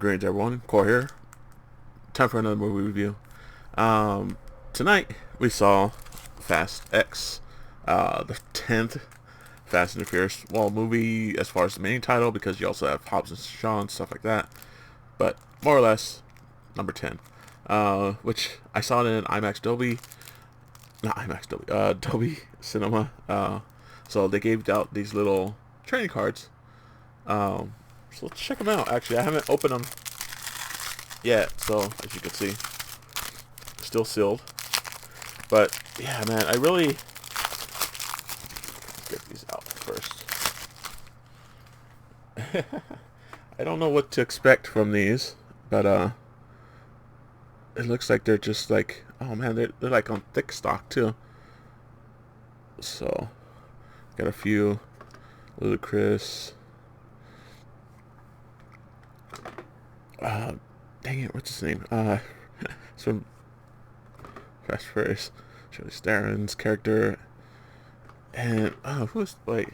Greetings everyone, Core here. Time for another movie review. Tonight we saw Fast X, the 10th Fast and the Furious movie as far as the main title, because you also have Hobbs and Shaw, stuff like that. But more or less, number 10. Which I saw it in IMAX Dolby, not IMAX Dolby, Dolby Cinema. So they gave out these little training cards. So let's check them out. Actually, I haven't opened them yet, so as you can see, still sealed. But yeah, man, I really get these out first. I don't know what to expect from these, but it looks like they're just like, oh man, they're like on thick stock too. So got a few Ludacris. Dang it, what's his name? It's from Fast and Furious. Charlize Theron's character. And, wait.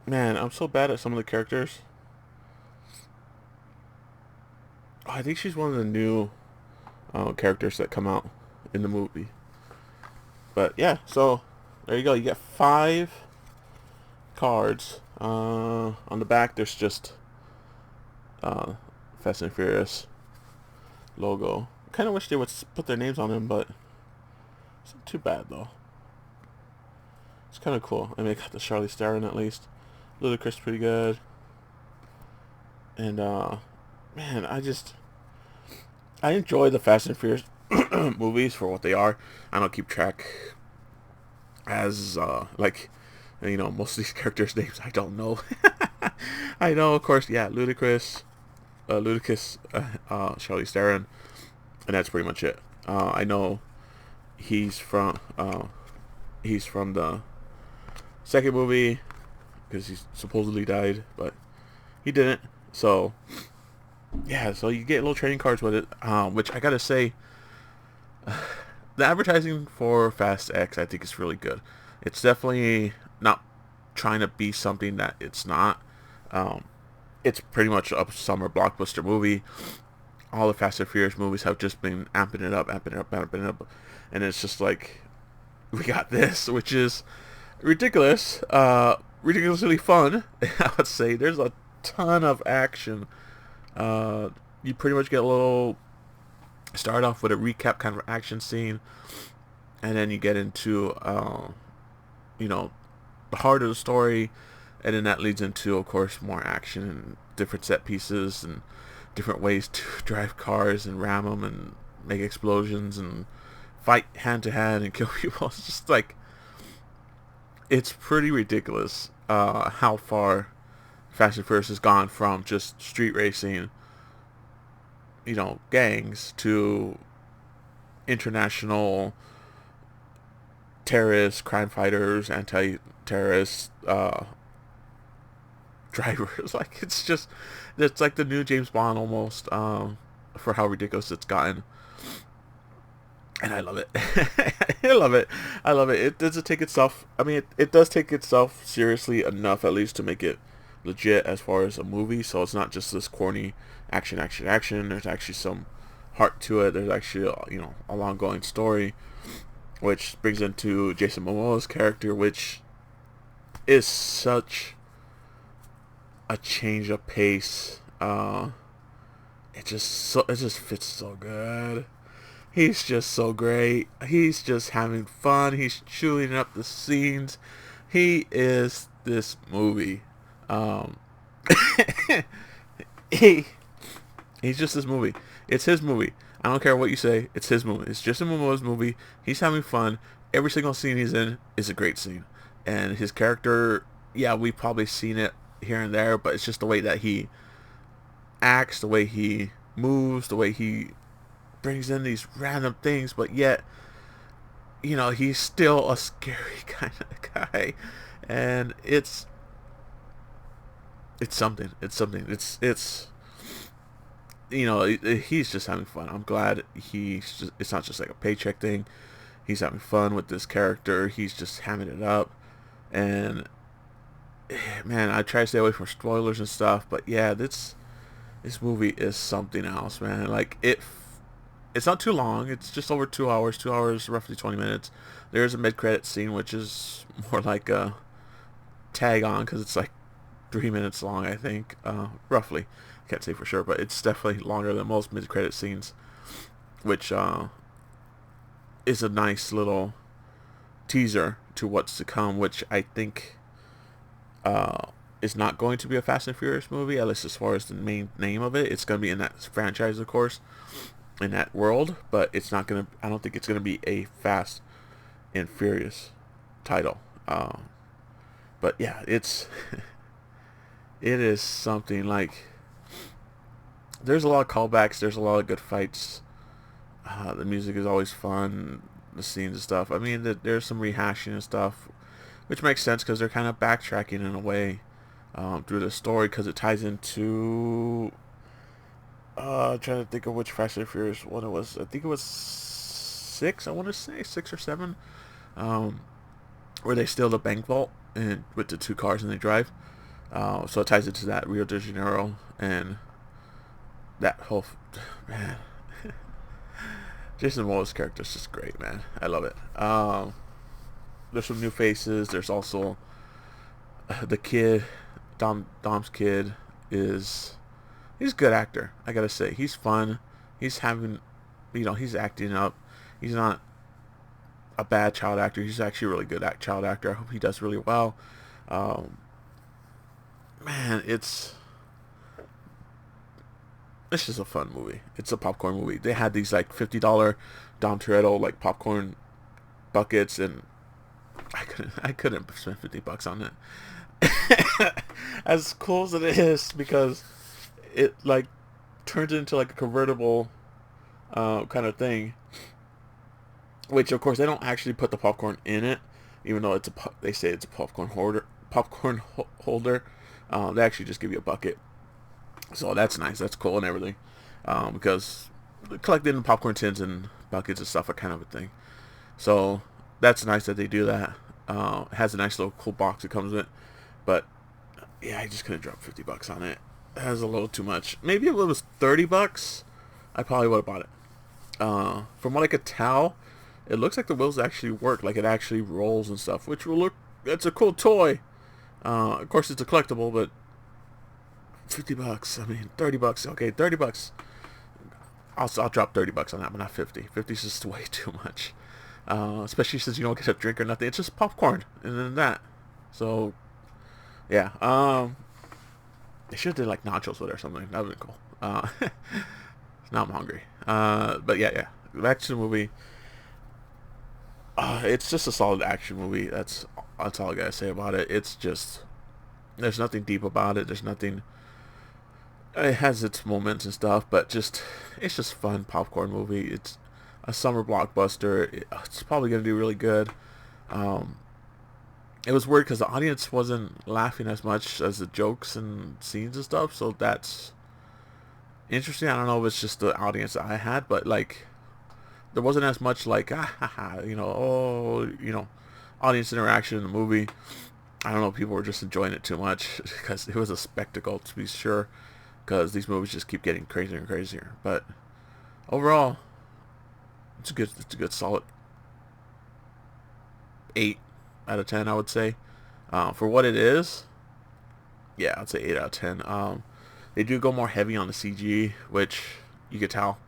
Man, I'm so bad at some of the characters. Oh, I think she's one of the new characters that come out in the movie. But yeah, so there you go. You get 5 cards. On the back, there's just Fast and Furious logo. I kind of wish they would put their names on them, but it's not too bad though. It's kind of cool. I mean, I got the Charlize Theron at least. Ludacris pretty good. And man, I enjoy the Fast and Furious movies for what they are. I don't keep track as most of these characters' names I don't know. I know, of course, yeah, Ludacris, Charlize Theron, and that's pretty much it. I know he's from the second movie because he supposedly died, but he didn't. So yeah, so you get little trading cards with it, which I gotta say, the advertising for Fast X I think is really good. It's definitely not trying to be something that it's not. It's pretty much a summer blockbuster movie. All the Fast and Furious movies have just been amping it up, and it's just like, we got this, which is ridiculous, ridiculously fun. I would say there's a ton of action. You pretty much get a little start off with a recap kind of action scene, and then you get into the heart of the story, and then that leads into, of course, more action and different set pieces and different ways to drive cars and ram them and make explosions and fight hand to hand and kill people. It's just like, it's pretty ridiculous how far Fast and Furious has gone from just street racing, gangs, to international terrorists, crime fighters, anti-terrorists, drivers. Like, it's like the new James Bond almost, for how ridiculous it's gotten. And I love it. I love it. It doesn't take itself, it does take itself seriously enough, at least, to make it legit as far as a movie. So it's not just this corny action. There's actually some heart to it. There's actually a long going story, which brings into Jason Momoa's character, which is such a change of pace. It just fits so good. He's just so great. He's just having fun. He's chewing up the scenes. He is this movie. He's just this movie. It's his movie. I don't care what you say. It's his movie. It's Jason Momoa's movie. He's having fun. Every single scene he's in is a great scene. And his character, yeah, we've probably seen it here and there, but it's just the way that he acts, the way he moves, the way he brings in these random things, but yet, he's still a scary kind of guy. And it's something. It's he's just having fun. I'm glad it's not just like a paycheck thing. He's having fun with this character. He's just hamming it up. And man, I try to stay away from spoilers and stuff, but yeah, this movie is something else, man. Like it's not too long. It's just over 2 hours. 2 hours, roughly 20 minutes. There's a mid-credit scene, which is more like a tag on because it's like 3 minutes long, I think, roughly. Can't say for sure, but it's definitely longer than most mid-credit scenes, which is a nice little teaser to what's to come, which I think is not going to be a Fast and Furious movie, at least as far as the main name of it. It's going to be in that franchise, of course, in that world, but it's not going to, I don't think it's going to be a Fast and Furious title. But yeah, it's, it is something like, there's a lot of callbacks, there's a lot of good fights, the music is always fun, the scenes and stuff. I mean, there's some rehashing and stuff, which makes sense because they're kind of backtracking in a way through the story because it ties into. Trying to think of which Fast and Furious one it was. I think it was 6. I want to say 6 or 7, where they steal the bank vault and with the 2 cars and they drive. So it ties into that Rio de Janeiro and that whole man. Jason Momoa's character is just great, man. I love it. There's some new faces. There's also the kid, Dom's kid is, he's a good actor. I gotta say, he's fun. He's having, he's acting up. He's not a bad child actor. He's actually a really good child actor. I hope he does really well. Man, it's just a fun movie. It's a popcorn movie. They had these like $50 Dom Toretto like popcorn buckets, and I couldn't spend $50 on it. As cool as it is, because it like turns into like a convertible kind of thing. Which of course they don't actually put the popcorn in it, even though they say it's a popcorn holder. They actually just give you a bucket. So that's nice. That's cool and everything. Because collecting popcorn tins and buckets and stuff are kind of a thing. So that's nice that they do that. It has a nice little cool box it comes with. But yeah, I just couldn't drop $50 on it. It has a little too much. Maybe if it was $30, I probably would have bought it. From what I could tell, it looks like the wheels actually work. Like it actually rolls and stuff, which will look. It's a cool toy. Of course, it's a collectible, but $50. I mean, $30. Okay, $30. I'll drop $30 on that, but not 50. 50 is just way too much. Especially since you don't get a drink or nothing. It's just popcorn and then that. So, yeah. They should have did like nachos with it or something. That would be cool. Now I'm hungry. But yeah. Back to the movie. It's just a solid action movie. That's all I gotta say about it. It's just, there's nothing deep about it. There's nothing. It has its moments and stuff, but it's just fun popcorn movie. It's a summer blockbuster. It's probably gonna do really good. It was weird because the audience wasn't laughing as much as the jokes and scenes and stuff, so that's interesting. I don't know if it's just the audience that I had, but like there wasn't as much like audience interaction in the movie. I don't know, people were just enjoying it too much because it was a spectacle, to be sure, because these movies just keep getting crazier and crazier. But overall, it's a good solid 8 out of 10, I would say. For what it is, yeah, I'd say 8 out of 10. They do go more heavy on the CG, which you could tell.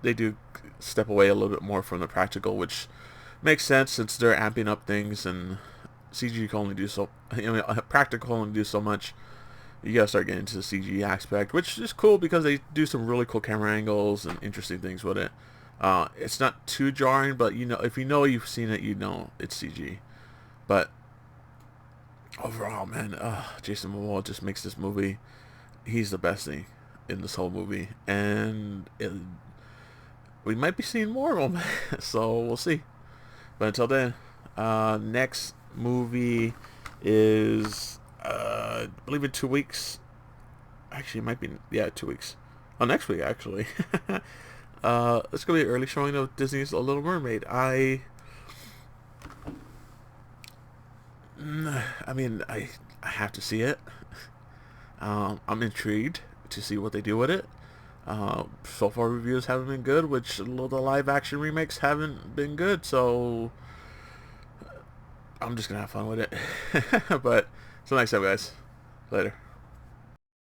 They do step away a little bit more from the practical, which makes sense since they're amping up things, and CG can only do so. Practical only do so much. You gotta start getting into the CG aspect, which is cool because they do some really cool camera angles and interesting things with it. It's not too jarring, but if you've seen it, it's CG. But overall, man, Jason Momoa just makes this movie. He's the best thing in this whole movie, and we might be seeing more of him. So we'll see. But until then, next movie is I believe in 2 weeks. Actually, it might be 2 weeks. Oh, next week actually. It's gonna be an early showing of Disney's A Little Mermaid. I mean, I have to see it. I'm intrigued to see what they do with it. So far reviews haven't been good, which the live action remakes haven't been good, so I'm just gonna have fun with it. But till next time, guys. Later.